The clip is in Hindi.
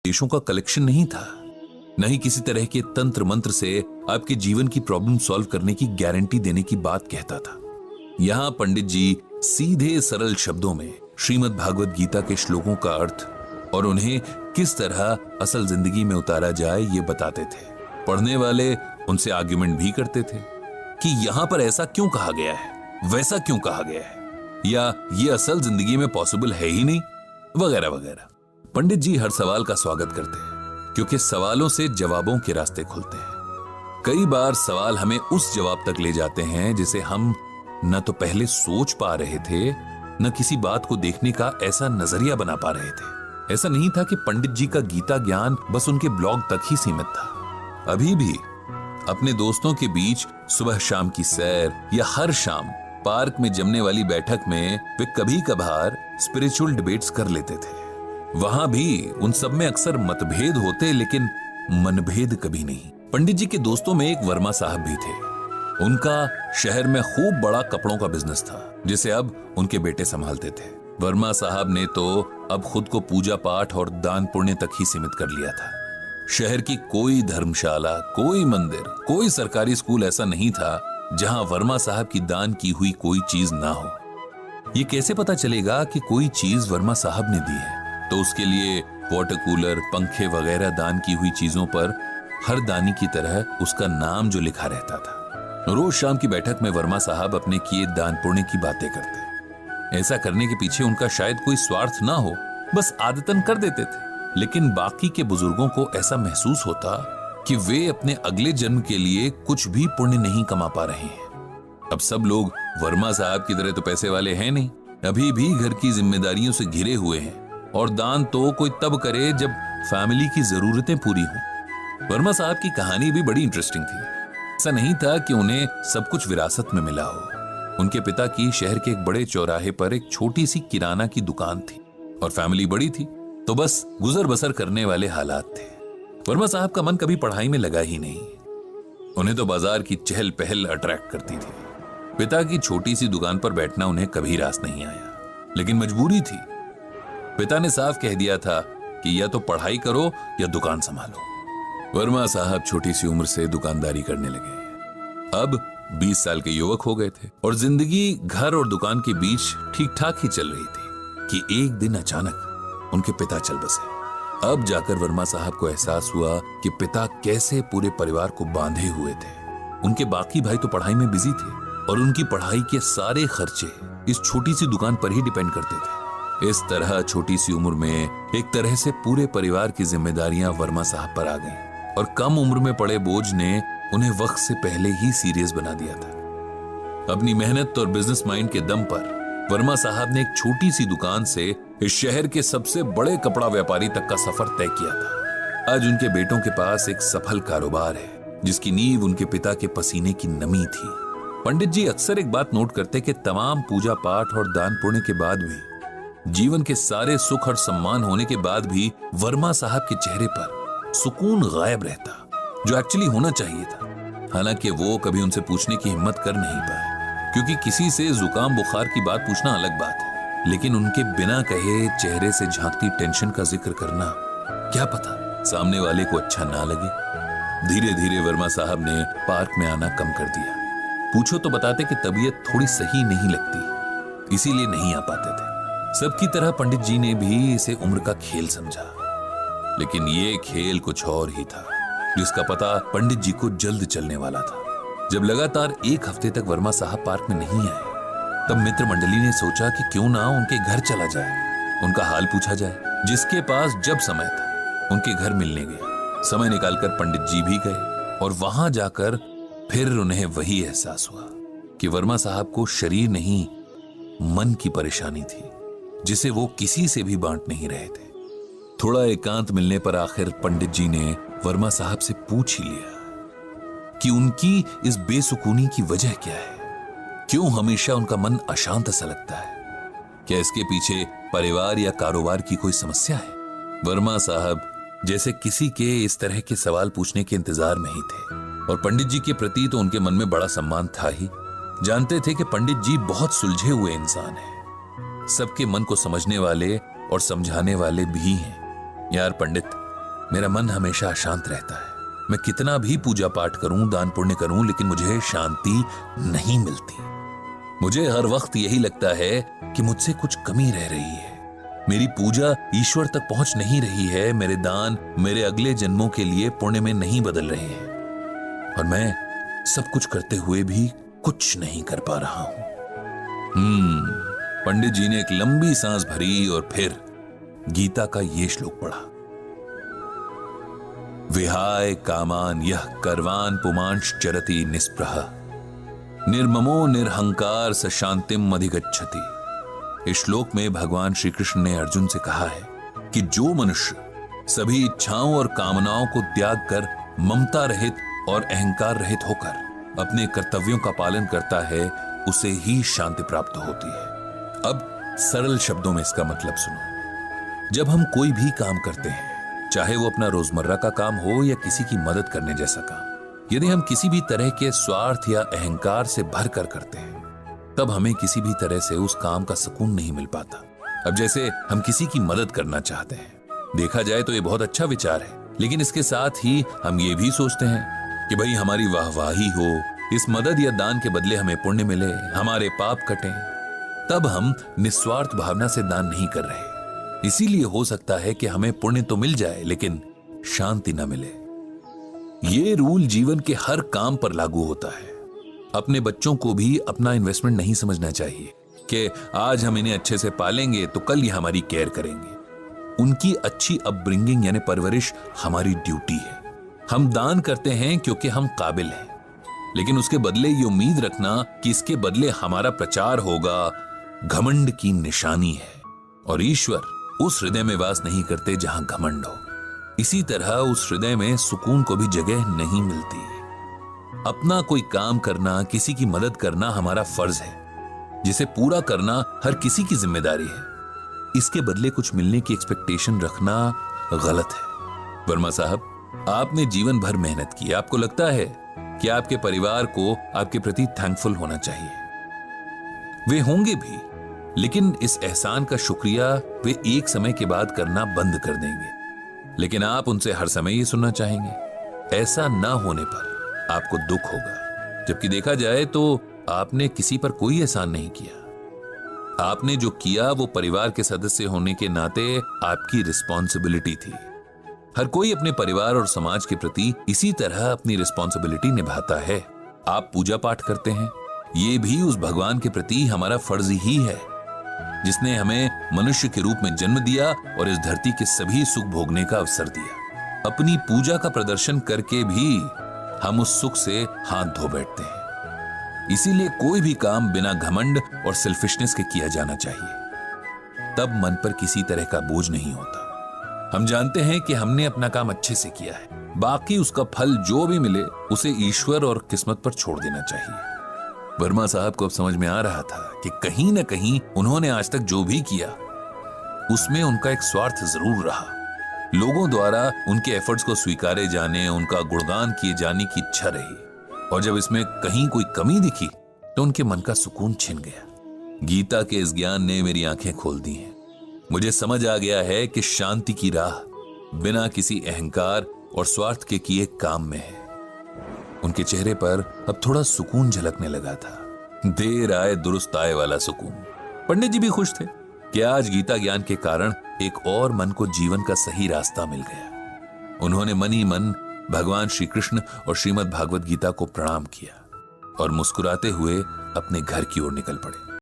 देशों का कलेक्शन नहीं था, न ही किसी तरह के तंत्र मंत्र से आपके जीवन की प्रॉब्लम सॉल्व करने की गारंटी देने की बात कहता था। यहां पंडित जी सीधे सरल शब्दों में श्रीमद् भागवत गीता के श्लोकों का अर्थ और उन्हें किस तरह असल जिंदगी में उतारा जाए ये बताते थे। पढ़ने वाले उनसे आर्ग्यूमेंट भी करते थे कि यहां पर ऐसा क्यों कहा गया है, वैसा क्यों कहा गया है, या ये असल जिंदगी में पॉसिबल है ही नहीं, वगैरह वगैरह। पंडित जी हर सवाल का स्वागत करते हैं क्योंकि सवालों से जवाबों के रास्ते खुलते हैं। कई बार सवाल हमें उस जवाब तक ले जाते हैं जिसे हम न तो पहले सोच पा रहे थे, न किसी बात को देखने का ऐसा नजरिया बना पा रहे थे। ऐसा नहीं था कि पंडित जी का गीता ज्ञान बस उनके ब्लॉग तक ही सीमित था। अभी भी अपने दोस्तों के बीच सुबह शाम की सैर या हर शाम पार्क में जमने वाली बैठक में वे कभी कभार स्पिरिचुअल डिबेट्स कर लेते थे। वहां भी उन सब में अक्सर मतभेद होते, लेकिन मनभेद कभी नहीं। पंडित जी के दोस्तों में एक वर्मा साहब भी थे। उनका शहर में खूब बड़ा कपड़ों का बिजनेस था जिसे अब उनके बेटे संभालते थे। वर्मा साहब ने तो अब खुद को पूजा पाठ और दान पुण्य तक ही सीमित कर लिया था। शहर की कोई धर्मशाला, कोई मंदिर, कोई सरकारी स्कूल ऐसा नहीं था जहां वर्मा साहब की दान की हुई कोई चीज ना हो। ये कैसे पता चलेगा कि कोई चीज वर्मा साहब ने दी है? तो उसके लिए वाटर कूलर, पंखे वगैरह दान की हुई चीजों पर हर दानी की तरह उसका नाम जो लिखा रहता था। रोज शाम की बैठक में वर्मा साहब अपने किए दान पुण्य की बातें करते। ऐसा करने के पीछे उनका शायद कोई स्वार्थ ना हो, बस आदतन कर देते थे। लेकिन बाकी के बुजुर्गों को ऐसा महसूस होता कि वे अपने अगले जन्म के लिए कुछ भी पुण्य नहीं कमा पा रहे हैं। अब सब लोग वर्मा साहब की तरह तो पैसे वाले हैं नहीं, अभी भी घर की जिम्मेदारियों से घिरे हुए हैं, और दान तो कोई तब करे जब फैमिली की जरूरतें पूरी हों। वर्मा साहब की कहानी भी बड़ी इंटरेस्टिंग थी। ऐसा नहीं था कि उन्हें सब कुछ विरासत में मिला हो। उनके पिता की शहर के एक बड़े चौराहे पर एक छोटी सी किराना की दुकान थी और फैमिली बड़ी थी, तो बस गुजर बसर करने वाले हालात थे। वर्मा साहब का मन कभी पढ़ाई में लगा ही नहीं। उन्हें तो बाजार की चहल पहल अट्रैक्ट करती थी। पिता की छोटी सी दुकान पर बैठना उन्हें कभी रास नहीं आया, लेकिन मजबूरी थी। पिता ने साफ कह दिया था कि या तो पढ़ाई करो या दुकान संभालो। वर्मा साहब छोटी सी उम्र से दुकानदारी करने लगे। अब 20 साल के युवक हो गए थे और जिंदगी घर और दुकान के बीच ठीक ठाक ही चल रही थी कि एक दिन अचानक उनके पिता चल बसे। अब जाकर वर्मा साहब को एहसास हुआ कि पिता कैसे पूरे परिवार को बांधे हुए थे। उनके बाकी भाई तो पढ़ाई में बिजी थे और उनकी पढ़ाई के सारे खर्चे इस छोटी सी दुकान पर ही डिपेंड करते थे। इस तरह छोटी सी उम्र में एक तरह से पूरे परिवार की जिम्मेदारियां वर्मा साहब पर आ गईं और कम उम्र में पड़े बोझ ने उन्हें वक्त से पहले ही सीरियस बना दिया था। अपनी मेहनत और बिजनेस माइंड के दम पर वर्मा साहब ने एक छोटी सी दुकान से इस शहर के सबसे बड़े कपड़ा व्यापारी तक का सफर तय किया था। आज उनके बेटों के पास एक सफल कारोबार है जिसकी नींव उनके पिता के पसीने की नमी थी। पंडित जी अक्सर एक बात नोट करते कि तमाम पूजा पाठ और दान पुण्य के बाद भी, जीवन के सारे सुख और सम्मान होने के बाद भी वर्मा साहब के चेहरे पर सुकून गायब रहता, जो एक्चुअली होना चाहिए था। हालांकि वो कभी उनसे पूछने की हिम्मत कर नहीं पाए, क्योंकि किसी से जुकाम बुखार की बात पूछना अलग बात है, लेकिन उनके बिना कहे चेहरे से झांकती टेंशन का जिक्र करना, क्या पता सामने वाले को अच्छा ना लगे। धीरे धीरे वर्मा साहब ने पार्क में आना कम कर दिया। पूछो तो बताते कि तबीयत थोड़ी सही नहीं लगती, इसीलिए नहीं आ पाते थे। सबकी तरह पंडित जी ने भी इसे उम्र का खेल समझा, लेकिन ये खेल कुछ और ही था, जिसका पता पंडित जी को जल्द चलने वाला था। जब लगातार एक हफ्ते तक वर्मा साहब पार्क में नहीं आए, तब मित्र मंडली ने सोचा कि क्यों ना उनके घर चला जाए, उनका हाल पूछा जाए। जिसके पास जब समय था उनके घर मिलने गए। समय निकालकर पंडित जी भी गए और वहां जाकर फिर उन्हें वही एहसास हुआ कि वर्मा साहब को शरीर नहीं, मन की परेशानी थी, जिसे वो किसी से भी बांट नहीं रहे थे। थोड़ा एकांत मिलने पर आखिर पंडित जी ने वर्मा साहब से पूछ ही लिया कि उनकी इस बेसुकूनी की वजह क्या है, क्यों हमेशा उनका मन अशांत सा लगता है, क्या इसके पीछे परिवार या कारोबार की कोई समस्या है। वर्मा साहब जैसे किसी के इस तरह के सवाल पूछने के इंतजार में ही थे, और पंडित जी के प्रति तो उनके मन में बड़ा सम्मान था ही। जानते थे कि पंडित जी बहुत सुलझे हुए इंसान हैं, सबके मन को समझने वाले और समझाने वाले भी हैं। यार पंडित, मेरा मन हमेशा अशांत रहता है। मैं कितना भी पूजा पाठ करूं, दान पुण्य करूं, लेकिन मुझे शांति नहीं मिलती। मुझे हर वक्त यही लगता है कि मुझसे कुछ कमी रह रही है। मेरी पूजा ईश्वर तक पहुंच नहीं रही है, मेरे दान मेरे अगले जन्मों के लिए पुण्य में नहीं बदल रहे हैं, और मैं सब कुछ करते हुए भी कुछ नहीं कर पा रहा हूं। पंडित जी ने एक लंबी सांस भरी और फिर गीता का ये श्लोक पढ़ा। विहाय कामान यह कर्वान पुमांश चरति निस्पृह निर्ममो निरहंकार स शांतिम अधिगच्छति। इस श्लोक में भगवान श्री कृष्ण ने अर्जुन से कहा है कि जो मनुष्य सभी इच्छाओं और कामनाओं को त्याग कर ममता रहित और अहंकार रहित होकर अपने कर्तव्यों का पालन करता है, उसे ही शांति प्राप्त होती है। अब सरल शब्दों में इसका मतलब सुनो। जब हम कोई भी काम करते हैं, चाहे वो अपना रोजमर्रा का काम हो या किसी की मदद करने जैसा काम, यदि हम किसी भी तरह के स्वार्थ या अहंकार से भर कर करते हैं, तब हमें किसी भी तरह से उस काम का सुकून नहीं मिल पाता। अब जैसे हम किसी की मदद करना चाहते हैं, देखा जाए तो ये बहुत अच्छा विचार है, लेकिन इसके साथ ही हम ये भी सोचते हैं कि भाई हमारी वाहवाही हो, इस मदद या दान के बदले हमें पुण्य मिले, हमारे पाप कटें। तब हम निस्वार्थ भावना से दान नहीं कर रहे। इसीलिए हो सकता है कि हमें पुण्य तो मिल जाए लेकिन शांति न मिले। ये रूल जीवन के हर काम पर लागू होता है। अपने बच्चों को भी अपना इन्वेस्टमेंट नहीं समझना चाहिए कि आज हम इन्हें अच्छे से पालेंगे तो कल ये हमारी केयर करेंगे। उनकी अच्छी अपब्रिंगिंग यानी परवरिश हमारी ड्यूटी है। हम दान करते हैं क्योंकि हम काबिल हैं, लेकिन उसके बदले ये उम्मीद रखना कि इसके बदले हमारा प्रचार होगा, घमंड की निशानी है। और ईश्वर उस हृदय में वास नहीं करते जहां घमंड हो। इसी तरह उस हृदय में सुकून को भी जगह नहीं मिलती। अपना कोई काम करना, किसी की मदद करना हमारा फर्ज है, जिसे पूरा करना हर किसी की जिम्मेदारी है। इसके बदले कुछ मिलने की एक्सपेक्टेशन रखना गलत है। वर्मा साहब, आपने जीवन भर मेहनत की, आपको लगता है कि आपके परिवार को आपके प्रति थैंकफुल होना चाहिए। वे होंगे भी, लेकिन इस एहसान का शुक्रिया वे एक समय के बाद करना बंद कर देंगे। लेकिन आप उनसे हर समय ये सुनना चाहेंगे। ऐसा ना होने पर आपको दुख होगा, जबकि देखा जाए तो आपने किसी पर कोई एहसान नहीं किया। आपने जो किया वो परिवार के सदस्य होने के नाते आपकी रिस्पॉन्सिबिलिटी थी। हर कोई अपने परिवार और समाज के प्रति इसी तरह अपनी रिस्पॉन्सिबिलिटी निभाता है। आप पूजा पाठ करते हैं, ये भी उस भगवान के प्रति हमारा फर्ज ही है, जिसने हमें मनुष्य के रूप में जन्म दिया और इस धरती के सभी सुख भोगने का अवसर दिया। अपनी पूजा का प्रदर्शन करके भी हम उस सुख से हाथ धो बैठते हैं। इसीलिए कोई भी काम बिना घमंड और सेल्फिशनेस के किया जाना चाहिए। तब मन पर किसी तरह का बोझ नहीं होता। हम जानते हैं कि हमने अपना काम अच्छे से किया है, बाकी उसका फल जो भी मिले उसे ईश्वर और किस्मत पर छोड़ देना चाहिए। वर्मा साहब को अब समझ में आ रहा था कि कहीं न कहीं उन्होंने आज तक जो भी किया उसमें उनका एक स्वार्थ जरूर रहा। लोगों द्वारा उनके एफर्ट्स को स्वीकारे जाने, उनका गुणगान किए जाने की इच्छा रही, और जब इसमें कहीं कोई कमी दिखी तो उनके मन का सुकून छिन गया। गीता के इस ज्ञान ने मेरी आंखें खोल दी हैं। मुझे समझ आ गया है कि शांति की राह बिना किसी अहंकार और स्वार्थ के किए काम में है। उनके चेहरे पर अब थोड़ा सुकून झलकने लगा था। देर आए दुरुस्त आए वाला सुकून। पंडित जी भी खुश थे कि आज गीता ज्ञान के कारण एक और मन को जीवन का सही रास्ता मिल गया। उन्होंने मन ही मन भगवान श्री कृष्ण और श्रीमद् भागवत गीता को प्रणाम किया और मुस्कुराते हुए अपने घर की ओर निकल पड़े।